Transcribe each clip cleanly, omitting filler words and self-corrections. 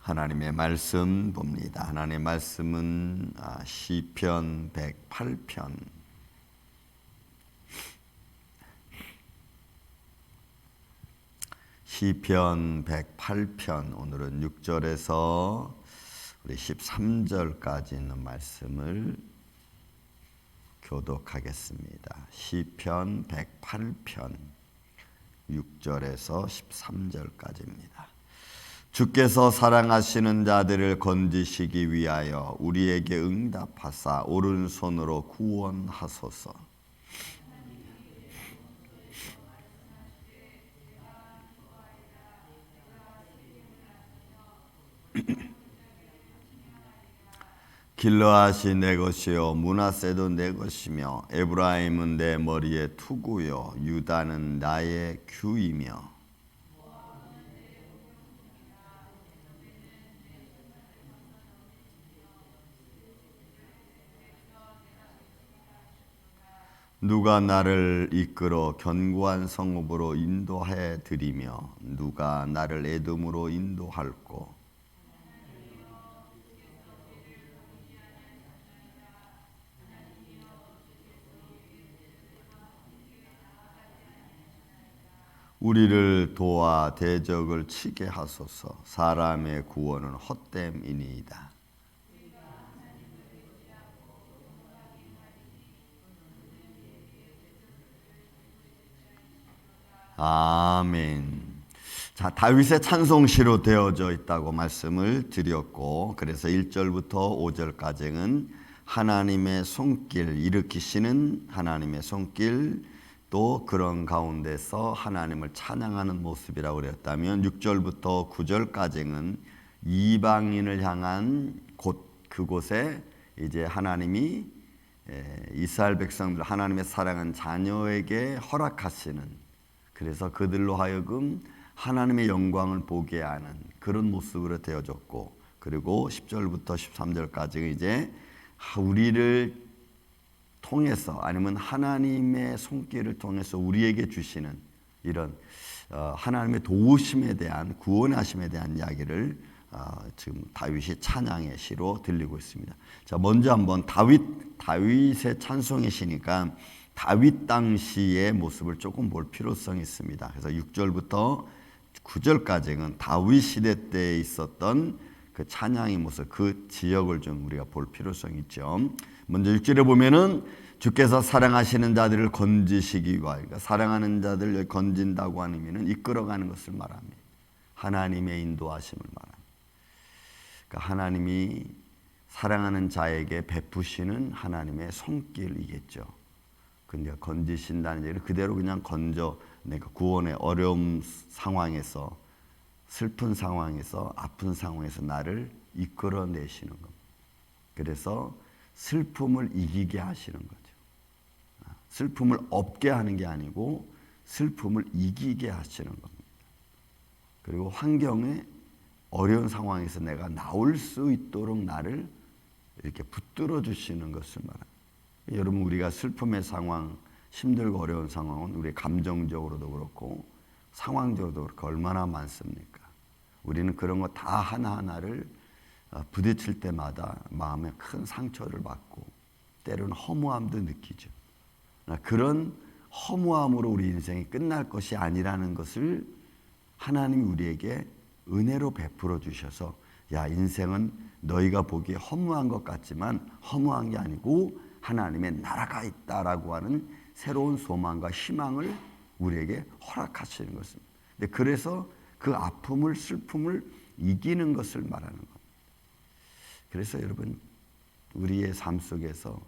하나님의 말씀 봅니다. 하나님의 말씀은 시편 108편 시편 108편 오늘은 6절에서 우리 13절까지 있는 말씀을 교독하겠습니다. 시편 108편 6절에서 13절까지입니다. 주께서 사랑하시는 자들을 건지시기 위하여 우리에게 응답하사 오른손으로 구원하소서. 길르앗이 내 것이요 므낫세도 내 것이며 에브라임은 내 머리의 투구요 유다는 나의 규이며 누가 나를 이끌어 견고한 성읍으로 인도해 드리며 누가 나를 에돔으로 인도할꼬. 우리를 도와 대적을 치게 하소서. 사람의 구원은 헛됨이니이다. 아멘. 자, 다윗의 찬송시로 되어져 있다고 말씀을 드렸고, 그래서 1절부터 5절까지는 하나님의 손길, 일으키시는 하나님의 손길, 또 그런 가운데서 하나님을 찬양하는 모습이라고 그랬다면 6절부터 9절까지는 이방인을 향한 그곳에 이제 하나님이 이스라엘 백성들 하나님의 사랑한 자녀에게 허락하시는, 그래서 그들로 하여금 하나님의 영광을 보게 하는 그런 모습으로 되어졌고, 그리고 10절부터 13절까지 이제 우리를 통해서 아니면 하나님의 손길을 통해서 우리에게 주시는 이런 하나님의 도우심에 대한 구원하심에 대한 이야기를 지금 다윗이 찬양의 시로 들리고 있습니다. 자, 먼저 한번 다윗의 찬송의 시니까 다윗 당시의 모습을 조금 볼 필요성이 있습니다. 그래서 6절부터 9절까지는 다윗 시대 때 있었던 그 찬양의 모습, 그 지역을 좀 우리가 볼 필요성이 있죠. 먼저 6절에 보면은 주께서 사랑하시는 자들을 건지시기 위하여, 그러니까 사랑하는 자들을 건진다고 하는 의미는 이끌어가는 것을 말합니다. 하나님의 인도하심을 말합니다. 그러니까 하나님이 사랑하는 자에게 베푸시는 하나님의 손길이겠죠. 근데 건지신다는 얘기를 그대로 그냥 내가 구원의 어려움 상황에서, 슬픈 상황에서, 아픈 상황에서 나를 이끌어내시는 겁니다. 그래서 슬픔을 이기게 하시는 거죠. 슬픔을 없게 하는 게 아니고 슬픔을 이기게 하시는 겁니다. 그리고 환경의 어려운 상황에서 내가 나올 수 있도록 나를 이렇게 붙들어 주시는 것을 말합니다. 여러분, 우리가 슬픔의 상황, 힘들고 어려운 상황은 우리 감정적으로도 그렇고 상황적으로도 그렇고 얼마나 많습니까? 우리는 그런 거 다 하나하나를 부딪힐 때마다 마음에 큰 상처를 받고 때로는 허무함도 느끼죠. 그런 허무함으로 우리 인생이 끝날 것이 아니라는 것을 하나님이 우리에게 은혜로 베풀어 주셔서, 야, 인생은 너희가 보기에 허무한 것 같지만 허무한 게 아니고 하나님의 나라가 있다라고 하는 새로운 소망과 희망을 우리에게 허락하시는 것입니다. 그래서 그 아픔을, 슬픔을 이기는 것을 말하는 겁니다. 그래서 여러분, 우리의 삶 속에서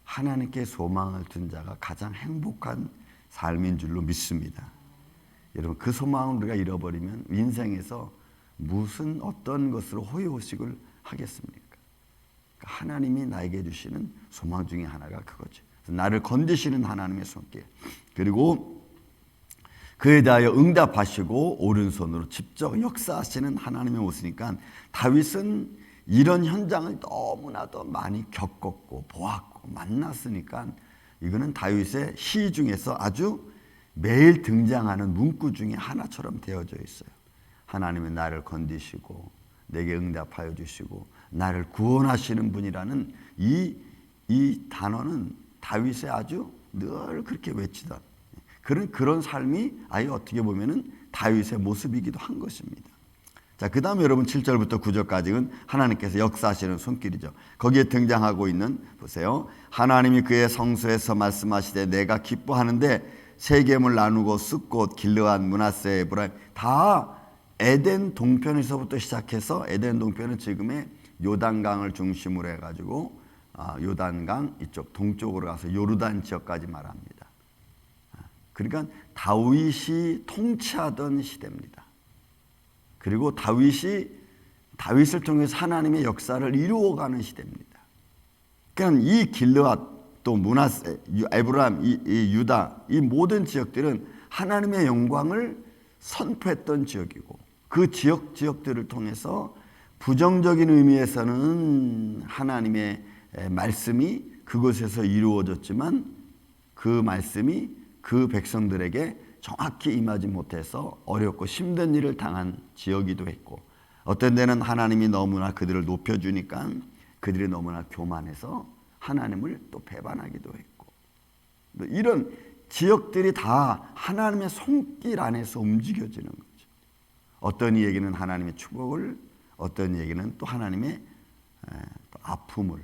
하나님께 소망을 둔 자가 가장 행복한 삶인 줄로 믿습니다. 여러분, 그 소망을 우리가 잃어버리면 인생에서 무슨 어떤 것으로 호의호식을 하겠습니까? 하나님이 나에게 주시는 소망 중에 하나가 그거죠. 나를 건지시는 하나님의 손길, 그리고 그에 대하여 응답하시고 오른손으로 직접 역사하시는 하나님의 모습이니까 다윗은 이런 현장을 너무나도 많이 겪었고 보았고 만났으니까 이거는 다윗의 시 중에서 아주 매일 등장하는 문구 중에 하나처럼 되어져 있어요. 하나님의 나를 건지시고 내게 응답하여 주시고 나를 구원하시는 분이라는 이 단어는 다윗의 아주 늘 그렇게 외치던 그런 삶이 아예 어떻게 보면은 다윗의 모습이기도 한 것입니다. 자, 그 다음에 여러분 7절부터 9절까지는 하나님께서 역사하시는 손길이죠. 거기에 등장하고 있는 보세요. 하나님이 그의 성소에서 말씀하시되 내가 기뻐하는데 세겜을 나누고 숫곳 길르앗 므낫세 에브라임 다 에덴 동편에서부터 시작해서 에덴 동편은 지금의 요단강을 중심으로 해가지고 요단강 이쪽 동쪽으로 가서 요르단 지역까지 말합니다. 그러니까 다윗이 통치하던 시대입니다. 그리고 다윗을 통해서 하나님의 역사를 이루어가는 시대입니다. 그러니까 이 길르앗 또 므낫세, 에브라임, 이 유다 이 모든 지역들은 하나님의 영광을 선포했던 지역이고 그 지역들을 통해서 부정적인 의미에서는 하나님의 말씀이 그곳에서 이루어졌지만 그 말씀이 그 백성들에게 정확히 임하지 못해서 어렵고 힘든 일을 당한 지역이기도 했고 어떤 데는 하나님이 너무나 그들을 높여주니까 그들이 너무나 교만해서 하나님을 또 배반하기도 했고 이런 지역들이 다 하나님의 손길 안에서 움직여지는 거죠. 어떤 이에게는 하나님의 축복을 어떤 이에게는 또 하나님의 또 아픔을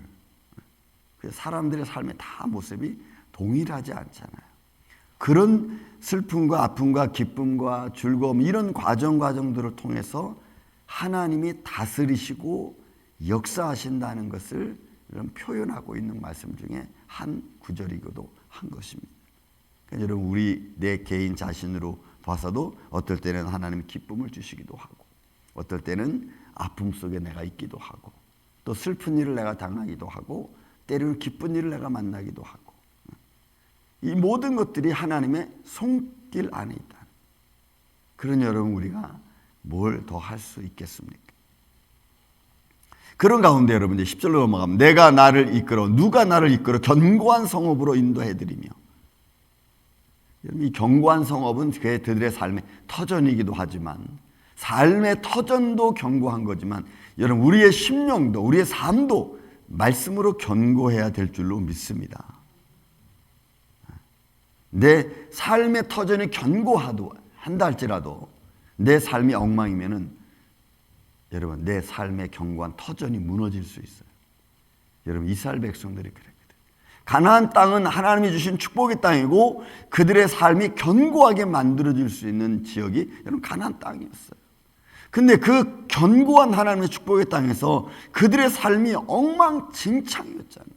사람들의 삶의 다 모습이 동일하지 않잖아요. 그런 슬픔과 아픔과 기쁨과 즐거움 이런 과정들을 통해서 하나님이 다스리시고 역사하신다는 것을 표현하고 있는 말씀 중에 한 구절이기도 한 것입니다. 그러니까 여러분 우리 내 개인 자신으로 봐서도 어떨 때는 하나님이 기쁨을 주시기도 하고 어떨 때는 아픔 속에 내가 있기도 하고 또 슬픈 일을 내가 당하기도 하고 때로는 기쁜 일을 내가 만나기도 하고 이 모든 것들이 하나님의 손길 안에 있다. 그런 여러분 우리가 뭘 더 할 수 있겠습니까? 그런 가운데 여러분 이제 10절로 넘어가면 내가 나를 이끌어 누가 나를 이끌어 견고한 성읍으로 인도해드리며 이 견고한 성읍은 그들의 삶의 터전이기도 하지만 삶의 터전도 견고한 거지만 여러분 우리의 심령도 우리의 삶도 말씀으로 견고해야 될 줄로 믿습니다. 내 삶의 터전이 견고한다 할지라도 내 삶이 엉망이면은 여러분 내 삶의 견고한 터전이 무너질 수 있어요. 여러분 이스라엘 백성들이 그랬거든요. 가나안 땅은 하나님이 주신 축복의 땅이고 그들의 삶이 견고하게 만들어질 수 있는 지역이 여러분 가나안 땅이었어요. 근데 그 견고한 하나님의 축복의 땅에서 그들의 삶이 엉망진창이었잖아요.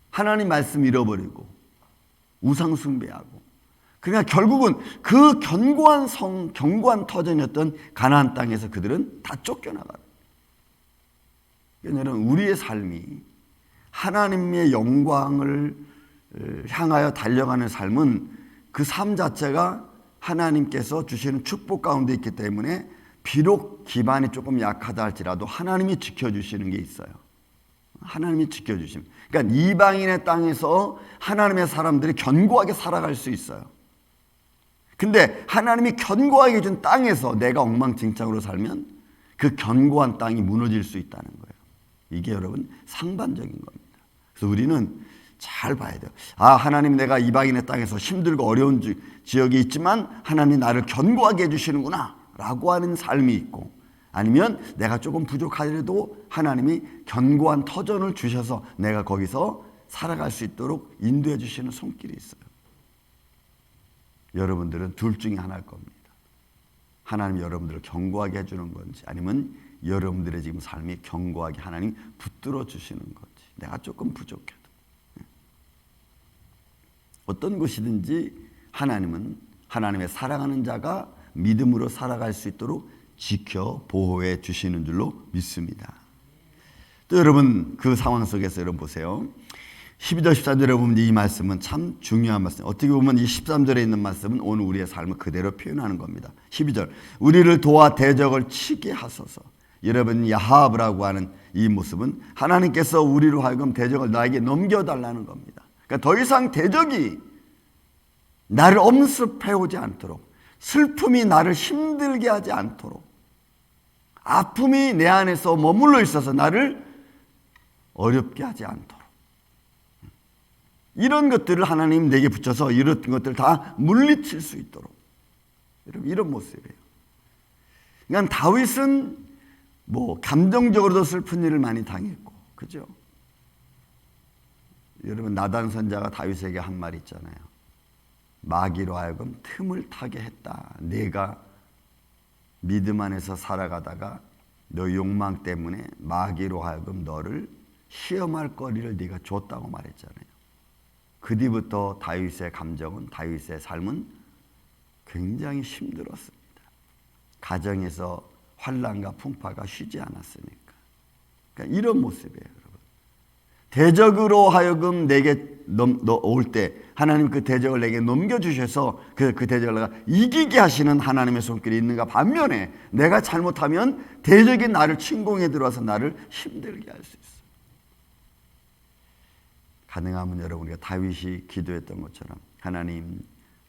하나님 말씀 잃어버리고 우상 숭배하고 그러니까 결국은 그 견고한 터전이었던 가나안 땅에서 그들은 다 쫓겨나가요. 그러니까 여러분 우리의 삶이 하나님의 영광을 향하여 달려가는 삶은 그 삶 자체가 하나님께서 주시는 축복 가운데 있기 때문에 비록 기반이 조금 약하다 할지라도 하나님이 지켜주시는 게 있어요. 하나님이 지켜주심. 그러니까 이방인의 땅에서 하나님의 사람들이 견고하게 살아갈 수 있어요. 근데 하나님이 견고하게 준 땅에서 내가 엉망진창으로 살면 그 견고한 땅이 무너질 수 있다는 거예요. 이게 여러분 상반적인 겁니다. 그래서 우리는 잘 봐야 돼요. 하나님 내가 이방인의 땅에서 힘들고 어려운 지역이 있지만 하나님 나를 견고하게 해주시는구나 라고 하는 삶이 있고 아니면 내가 조금 부족하더라도 하나님이 견고한 터전을 주셔서 내가 거기서 살아갈 수 있도록 인도해 주시는 손길이 있어요. 여러분들은 둘 중에 하나일 겁니다. 하나님이 여러분들을 견고하게 해주는 건지 아니면 여러분들의 지금 삶이 견고하게 하나님 붙들어 주시는 건지 내가 조금 부족해도 어떤 것이든지 하나님은 하나님의 사랑하는 자가 믿음으로 살아갈 수 있도록 지켜 보호해 주시는 줄로 믿습니다. 또 여러분 그 상황 속에서 여러분 보세요. 12절 13절에 보면 이 말씀은 참 중요한 말씀. 어떻게 보면 이 13절에 있는 말씀은 오늘 우리의 삶을 그대로 표현하는 겁니다. 12절 우리를 도와 대적을 치게 하소서. 여러분 야합이라고 하는 이 모습은 하나님께서 우리로 하여금 대적을 나에게 넘겨달라는 겁니다. 그러니까 더 이상 대적이 나를 엄습해오지 않도록 슬픔이 나를 힘들게 하지 않도록 아픔이 내 안에서 머물러 있어서 나를 어렵게 하지 않도록. 이런 것들을 하나님 내게 붙여서 이런 것들을 다 물리칠 수 있도록. 여러분, 이런 모습이에요. 그러니까 다윗은 감정적으로도 슬픈 일을 많이 당했고, 그죠? 여러분, 나단 선자가 다윗에게 한 말 있잖아요. 마귀로 하여금 틈을 타게 했다. 내가 믿음 안에서 살아가다가 너 욕망 때문에 마귀로 하여금 너를 시험할 거리를 네가 줬다고 말했잖아요. 그 뒤부터 다윗의 감정은, 다윗의 삶은 굉장히 힘들었습니다. 가정에서 환난과 풍파가 쉬지 않았으니까. 그러니까 이런 모습이에요, 여러분. 대적으로 하여금 내게 올 때 하나님 그 대적을 내게 넘겨주셔서 그 대적을 내가 이기게 하시는 하나님의 손길이 있는가 반면에 내가 잘못하면 대적이 나를 침공해 들어와서 나를 힘들게 할 수 있어요. 가능하면 여러분, 우리가 다윗이 기도했던 것처럼 하나님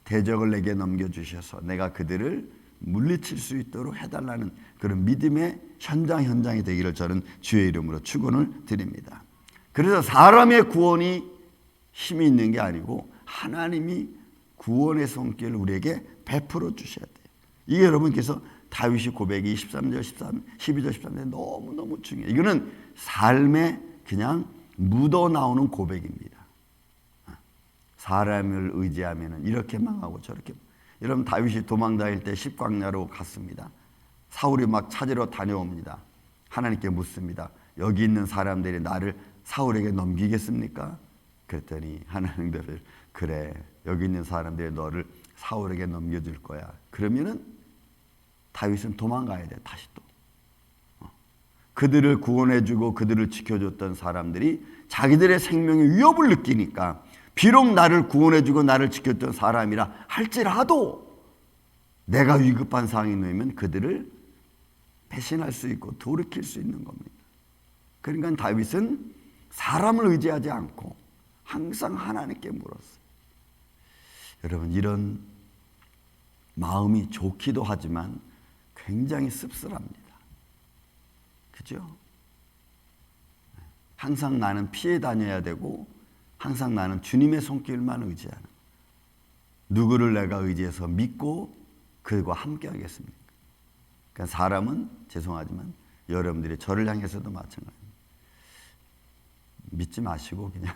대적을 내게 넘겨주셔서 내가 그들을 물리칠 수 있도록 해달라는 그런 믿음의 현장이 되기를 저는 주의 이름으로 축원을 드립니다. 그래서 사람의 구원이 힘이 있는 게 아니고 하나님이 구원의 손길을 우리에게 베풀어 주셔야 돼요. 이게 여러분께서 다윗의 고백이 13절, 12절, 13절 너무너무 중요해요. 이거는 삶에 그냥 묻어나오는 고백입니다. 사람을 의지하면 이렇게 망하고 저렇게. 여러분, 다윗이 도망 다닐 때 십광야로 갔습니다. 사울이 막 찾으러 다녀옵니다. 하나님께 묻습니다. 여기 있는 사람들이 나를 사울에게 넘기겠습니까? 그랬더니 하나님께서 그래, 여기 있는 사람들이 너를 사울에게 넘겨줄 거야. 그러면은 다윗은 도망가야 돼. 다시 또 그들을 구원해주고 그들을 지켜줬던 사람들이 자기들의 생명의 위협을 느끼니까 비록 나를 구원해주고 나를 지켰던 사람이라 할지라도 내가 위급한 상황에 놓이면 그들을 배신할 수 있고 돌이킬 수 있는 겁니다. 그러니까 다윗은 사람을 의지하지 않고 항상 하나님께 물었어요. 여러분, 이런 마음이 좋기도 하지만 굉장히 씁쓸합니다. 그죠? 항상 나는 피해 다녀야 되고 항상 나는 주님의 손길만 의지하는, 누구를 내가 의지해서 믿고 그들과 함께 하겠습니까? 그러니까 사람은 죄송하지만 여러분들이 저를 향해서도 마찬가지입니다. 믿지 마시고 그냥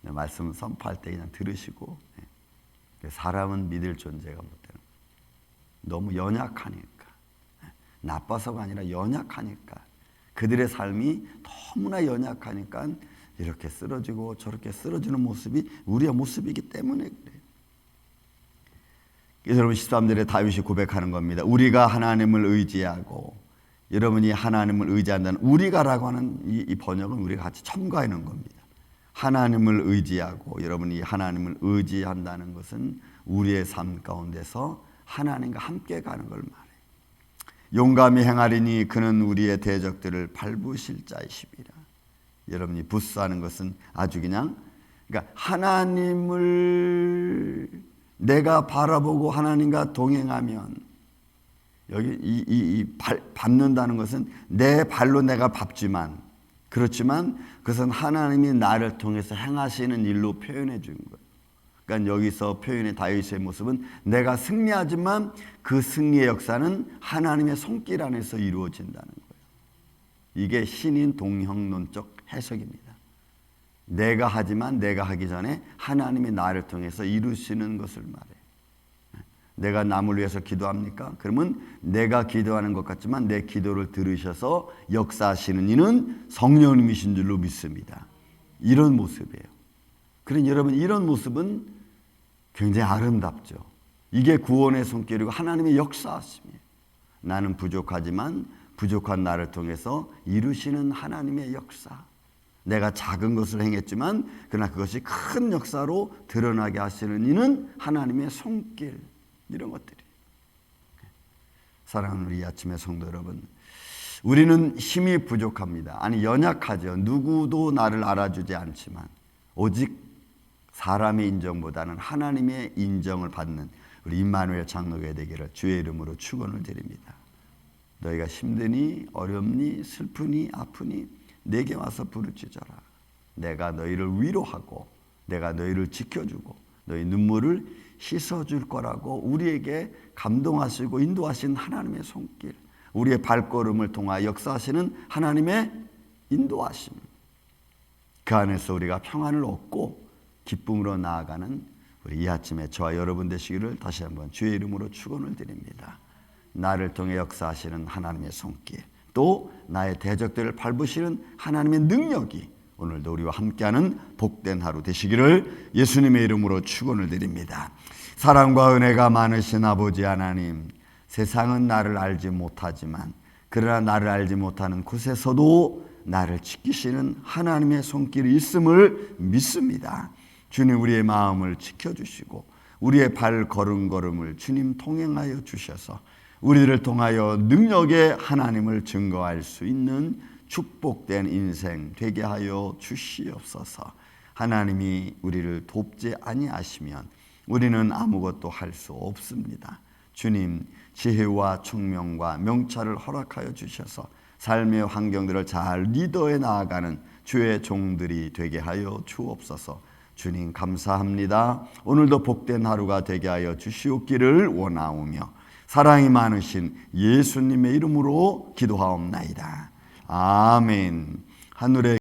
말씀 선포할 때 그냥 들으시고, 사람은 믿을 존재가 못 되는 거예요. 너무 연약하니까, 나빠서가 아니라 연약하니까, 그들의 삶이 너무나 연약하니까 이렇게 쓰러지고 저렇게 쓰러지는 모습이 우리의 모습이기 때문에 그래요. 그래서 여러분, 13절에 다윗이 고백하는 겁니다. 우리가 하나님을 의지하고, 여러분이 하나님을 의지한다는 우리가라고 하는 이 번역은 우리가 같이 첨가하는 겁니다. 하나님을 의지하고, 여러분이 하나님을 의지한다는 것은 우리의 삶 가운데서 하나님과 함께 가는 걸 말해요. 용감히 행하리니 그는 우리의 대적들을 밟으실 자이심이라. 여러분이 부스하는 것은 아주 그러니까 하나님을 내가 바라보고 하나님과 동행하면, 여기 밟는다는 것은 내 발로 내가 밟지만, 그렇지만 그것은 하나님이 나를 통해서 행하시는 일로 표현해 준 거예요. 그러니까 여기서 표현의 다윗의 모습은 내가 승리하지만 그 승리의 역사는 하나님의 손길 안에서 이루어진다는 거예요. 이게 신인 동형론적 해석입니다. 내가 하지만 내가 하기 전에 하나님이 나를 통해서 이루시는 것을 말해요. 내가 남을 위해서 기도합니까? 그러면 내가 기도하는 것 같지만 내 기도를 들으셔서 역사하시는 이는 성령님이신 줄로 믿습니다. 이런 모습이에요. 그러니 여러분, 이런 모습은 굉장히 아름답죠. 이게 구원의 손길이고 하나님의 역사하심이에요. 나는 부족하지만 부족한 나를 통해서 이루시는 하나님의 역사. 내가 작은 것을 행했지만 그러나 그것이 큰 역사로 드러나게 하시는 이는 하나님의 손길. 이런 것들이. 사랑하는 우리 아침의 성도 여러분, 우리는 힘이 부족합니다. 아니, 연약하죠. 누구도 나를 알아주지 않지만 오직 사람의 인정보다는 하나님의 인정을 받는 우리 임마누엘 장로교회 되기를 주의 이름으로 축원을 드립니다. 너희가 힘드니 어렵니 슬프니 아프니 내게 와서 부르짖어라. 내가 너희를 위로하고 내가 너희를 지켜주고 너희 눈물을 씻어줄 거라고 우리에게 감동하시고 인도하신 하나님의 손길, 우리의 발걸음을 통하여 역사하시는 하나님의 인도하심, 그 안에서 우리가 평안을 얻고 기쁨으로 나아가는 우리 이 아침에 저와 여러분 되시기를 다시 한번 주의 이름으로 축원을 드립니다. 나를 통해 역사하시는 하나님의 손길, 또 나의 대적들을 밟으시는 하나님의 능력이 오늘도 우리와 함께하는 복된 하루 되시기를 예수님의 이름으로 축원을 드립니다. 사랑과 은혜가 많으신 아버지 하나님, 세상은 나를 알지 못하지만 그러나 나를 알지 못하는 곳에서도 나를 지키시는 하나님의 손길이 있음을 믿습니다. 주님, 우리의 마음을 지켜주시고 우리의 발걸음걸음을 주님 통행하여 주셔서 우리들을 통하여 능력의 하나님을 증거할 수 있는 축복된 인생 되게 하여 주시옵소서. 하나님이 우리를 돕지 아니하시면 우리는 아무것도 할 수 없습니다. 주님, 지혜와 총명과 명철을 허락하여 주셔서 삶의 환경들을 잘 리더해 나아가는 주의 종들이 되게 하여 주옵소서. 주님 감사합니다. 오늘도 복된 하루가 되게 하여 주시옵기를 원하오며 사랑이 많으신 예수님의 이름으로 기도하옵나이다. 아멘. 하늘의